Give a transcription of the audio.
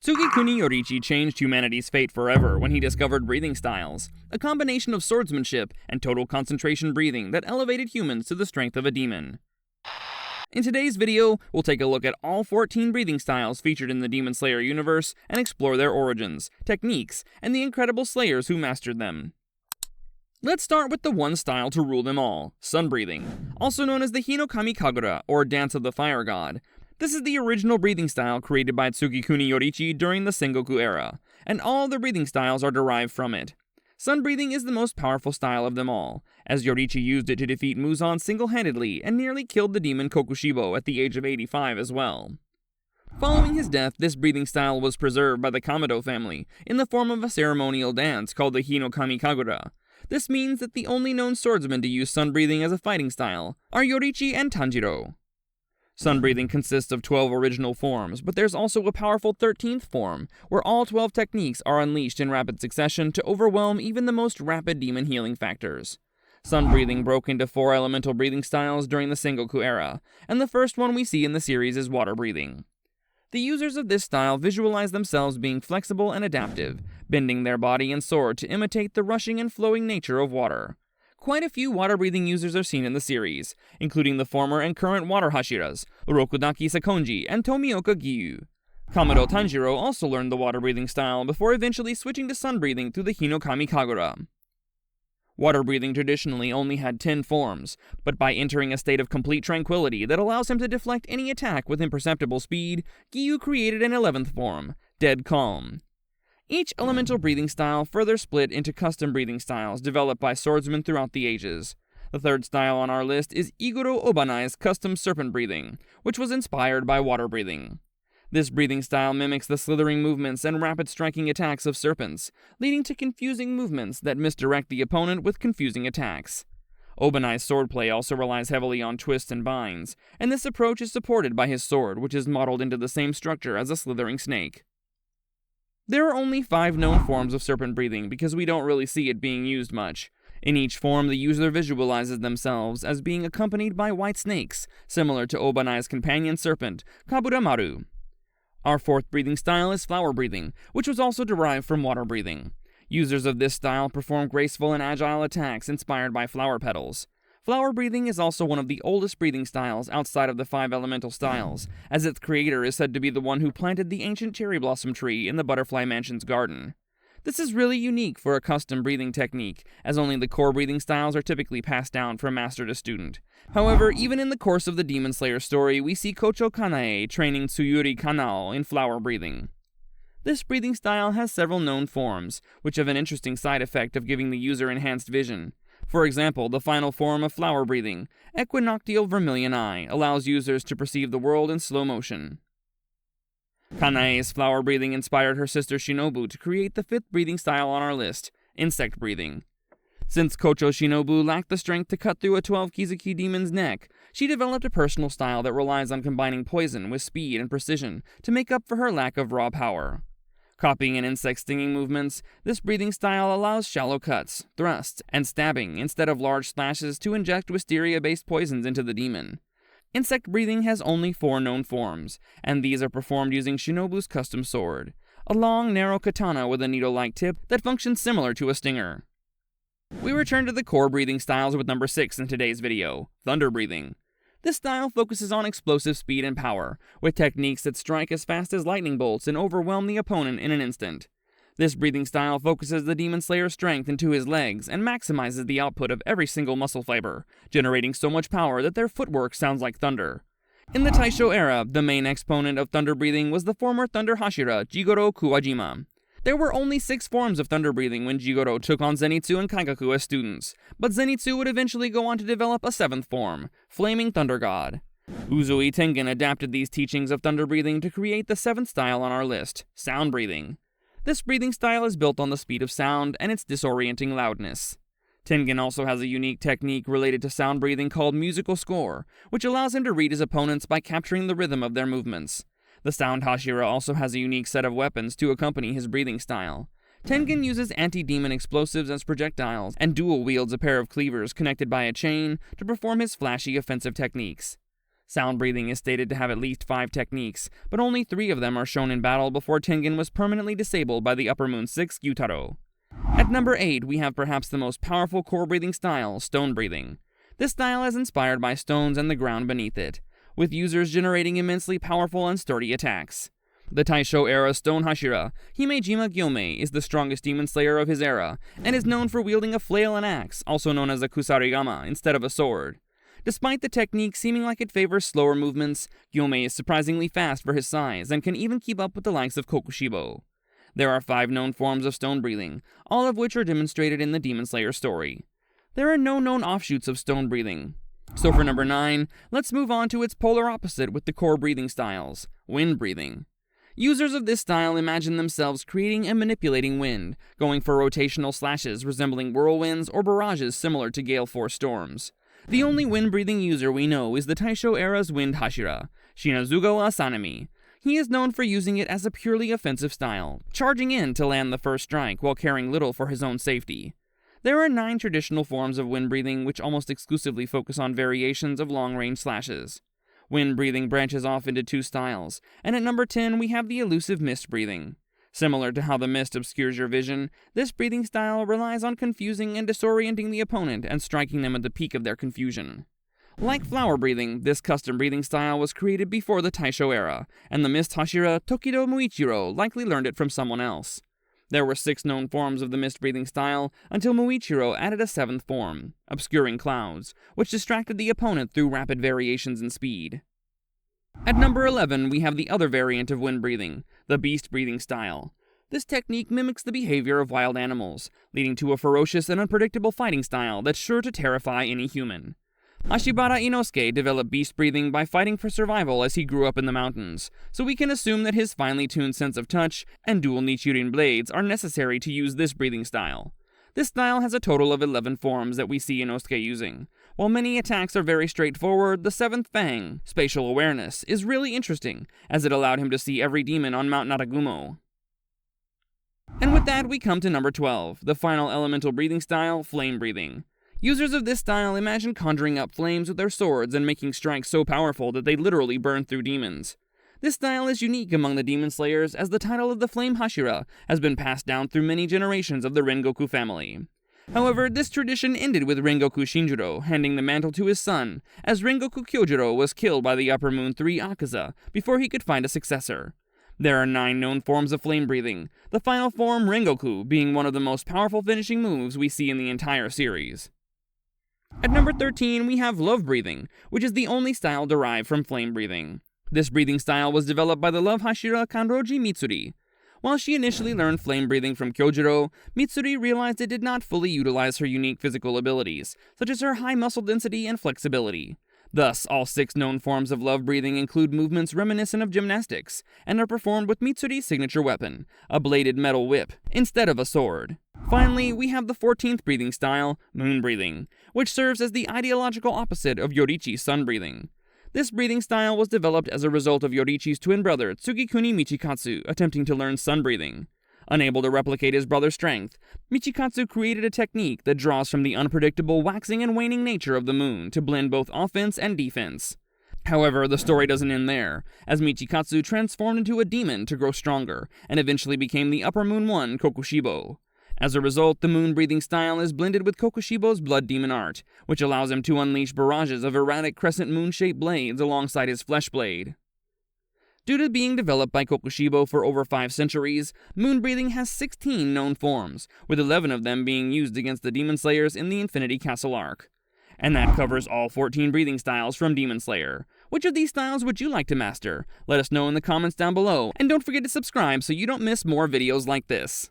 Tsugikuni Yoriichi changed humanity's fate forever when he discovered breathing styles, a combination of swordsmanship and total concentration breathing that elevated humans to the strength of a demon. In today's video, we'll take a look at all 14 breathing styles featured in the Demon Slayer universe and explore their origins, techniques, and the incredible slayers who mastered them. Let's start with the one style to rule them all, sun breathing, also known as the Hinokami Kagura, or Dance of the Fire God. This is the original breathing style created by Tsugikuni Yoriichi during the Sengoku era, and all the breathing styles are derived from it. Sun breathing is the most powerful style of them all, as Yoriichi used it to defeat Muzan single-handedly and nearly killed the demon Kokushibo at the age of 85 as well. Following his death, this breathing style was preserved by the Kamado family in the form of a ceremonial dance called the Hinokami Kagura. This means that the only known swordsmen to use sun breathing as a fighting style are Yoriichi and Tanjiro. Sun breathing consists of 12 original forms, but there's also a powerful 13th form, where all 12 techniques are unleashed in rapid succession to overwhelm even the most rapid demon healing factors. Sun breathing broke into 4 elemental breathing styles during the Sengoku era, and the first one we see in the series is water breathing. The users of this style visualize themselves being flexible and adaptive, bending their body and sword to imitate the rushing and flowing nature of water. Quite a few water-breathing users are seen in the series, including the former and current water Hashiras, Rokudaki Sakonji and Tomioka Giyu. Kamado Tanjiro also learned the water-breathing style before eventually switching to sun-breathing through the Hinokami Kagura. Water-breathing traditionally only had 10 forms, but by entering a state of complete tranquility that allows him to deflect any attack with imperceptible speed, Giyu created an 11th form, Dead Calm. Each elemental breathing style further split into custom breathing styles developed by swordsmen throughout the ages. The third style on our list is Iguro Obanai's custom serpent breathing, which was inspired by water breathing. This breathing style mimics the slithering movements and rapid striking attacks of serpents, leading to confusing movements that misdirect the opponent with confusing attacks. Obanai's swordplay also relies heavily on twists and binds, and this approach is supported by his sword, which is modeled into the same structure as a slithering snake. There are only 5 known forms of serpent breathing because we don't really see it being used much. In each form, the user visualizes themselves as being accompanied by white snakes, similar to Obanai's companion serpent, Kaburamaru. Our 4th breathing style is flower breathing, which was also derived from water breathing. Users of this style perform graceful and agile attacks inspired by flower petals. Flower breathing is also one of the oldest breathing styles outside of the 5 elemental styles, as its creator is said to be the one who planted the ancient cherry blossom tree in the Butterfly Mansion's garden. This is really unique for a custom breathing technique, as only the core breathing styles are typically passed down from master to student. However, even in the course of the Demon Slayer story, we see Kocho Kanae training Tsuyuri Kanao in flower breathing. This breathing style has several known forms, which have an interesting side effect of giving the user enhanced vision. For example, the final form of flower breathing, Equinoctial Vermilion Eye, allows users to perceive the world in slow motion. Kanae's flower breathing inspired her sister Shinobu to create the 5th breathing style on our list, insect breathing. Since Kocho Shinobu lacked the strength to cut through a 12 Kizuki demon's neck, she developed a personal style that relies on combining poison with speed and precision to make up for her lack of raw power. Copying an insect's stinging movements, this breathing style allows shallow cuts, thrusts, and stabbing instead of large slashes to inject wisteria-based poisons into the demon. Insect breathing has only 4 known forms, and these are performed using Shinobu's custom sword, a long, narrow katana with a needle-like tip that functions similar to a stinger. We return to the core breathing styles with number 6 in today's video, thunder breathing. This style focuses on explosive speed and power, with techniques that strike as fast as lightning bolts and overwhelm the opponent in an instant. This breathing style focuses the Demon Slayer's strength into his legs and maximizes the output of every single muscle fiber, generating so much power that their footwork sounds like thunder. In the Taisho era, the main exponent of thunder breathing was the former Thunder Hashira, Jigoro Kuwajima. There were only 6 forms of thunder breathing when Jigoro took on Zenitsu and Kaikaku as students, but Zenitsu would eventually go on to develop a 7th form, Flaming Thunder God. Uzui Tengen adapted these teachings of thunder breathing to create the 7th style on our list, sound breathing. This breathing style is built on the speed of sound and its disorienting loudness. Tengen also has a unique technique related to sound breathing called musical score, which allows him to read his opponents by capturing the rhythm of their movements. The Sound Hashira also has a unique set of weapons to accompany his breathing style. Tengen uses anti-demon explosives as projectiles and dual wields a pair of cleavers connected by a chain to perform his flashy offensive techniques. Sound breathing is stated to have at least 5 techniques, but only 3 of them are shown in battle before Tengen was permanently disabled by the Upper Moon 6 Gyutaro. At number 8, we have perhaps the most powerful core breathing style, stone breathing. This style is inspired by stones and the ground beneath it, with users generating immensely powerful and sturdy attacks. The Taisho-era Stone Hashira, Himejima Gyomei, is the strongest demon slayer of his era, and is known for wielding a flail and axe, also known as a kusarigama, instead of a sword. Despite the technique seeming like it favors slower movements, Gyomei is surprisingly fast for his size, and can even keep up with the likes of Kokushibo. There are 5 known forms of stone breathing, all of which are demonstrated in the Demon Slayer story. There are no known offshoots of stone breathing. So for number 9, let's move on to its polar opposite with the core breathing styles, wind breathing. Users of this style imagine themselves creating and manipulating wind, going for rotational slashes resembling whirlwinds or barrages similar to gale force storms. The only wind-breathing user we know is the Taisho-era's Wind Hashira, Shinazugawa Sanemi. He is known for using it as a purely offensive style, charging in to land the first strike while caring little for his own safety. There are 9 traditional forms of wind breathing which almost exclusively focus on variations of long-range slashes. Wind breathing branches off into 2 styles, and at number 10 we have the elusive mist breathing. Similar to how the mist obscures your vision, this breathing style relies on confusing and disorienting the opponent and striking them at the peak of their confusion. Like flower breathing, this custom breathing style was created before the Taisho era, and the mist Hashira Tokido Muichiro likely learned it from someone else. There were 6 known forms of the mist breathing style until Muichiro added a 7th form, obscuring clouds, which distracted the opponent through rapid variations in speed. At number 11, we have the other variant of wind breathing, the beast breathing style. This technique mimics the behavior of wild animals, leading to a ferocious and unpredictable fighting style that's sure to terrify any human. Ashibara Inosuke developed beast breathing by fighting for survival as he grew up in the mountains, so we can assume that his finely tuned sense of touch and dual Nichirin blades are necessary to use this breathing style. This style has a total of 11 forms that we see Inosuke using. While many attacks are very straightforward, the 7th Fang, spatial awareness, is really interesting, as it allowed him to see every demon on Mount Naragumo. And with that, we come to number 12, the final elemental breathing style, flame breathing. Users of this style imagine conjuring up flames with their swords and making strikes so powerful that they literally burn through demons. This style is unique among the Demon Slayers as the title of the Flame Hashira has been passed down through many generations of the Rengoku family. However, this tradition ended with Rengoku Shinjiro handing the mantle to his son, as Rengoku Kyojuro was killed by the Upper Moon 3 Akaza before he could find a successor. There are 9 known forms of flame breathing, the final form, Rengoku, being one of the most powerful finishing moves we see in the entire series. At number 13, we have love breathing, which is the only style derived from flame breathing. This breathing style was developed by the love Hashira Kanroji Mitsuri. While she initially learned flame breathing from Kyojuro, Mitsuri realized it did not fully utilize her unique physical abilities, such as her high muscle density and flexibility. Thus, all 6 known forms of love breathing include movements reminiscent of gymnastics, and are performed with Mitsuri's signature weapon, a bladed metal whip, instead of a sword. Finally, we have the 14th breathing style, moon breathing, which serves as the ideological opposite of Yoriichi's sun breathing. This breathing style was developed as a result of Yoriichi's twin brother, Tsugikuni Michikatsu, attempting to learn sun breathing. Unable to replicate his brother's strength, Michikatsu created a technique that draws from the unpredictable waxing and waning nature of the moon to blend both offense and defense. However, the story doesn't end there, as Michikatsu transformed into a demon to grow stronger, and eventually became the Upper Moon 1 Kokushibo. As a result, the moon-breathing style is blended with Kokushibo's blood demon art, which allows him to unleash barrages of erratic crescent moon-shaped blades alongside his flesh blade. Due to being developed by Kokushibo for over 5 centuries, moon-breathing has 16 known forms, with 11 of them being used against the Demon Slayers in the Infinity Castle arc. And that covers all 14 breathing styles from Demon Slayer. Which of these styles would you like to master? Let us know in the comments down below, and don't forget to subscribe so you don't miss more videos like this.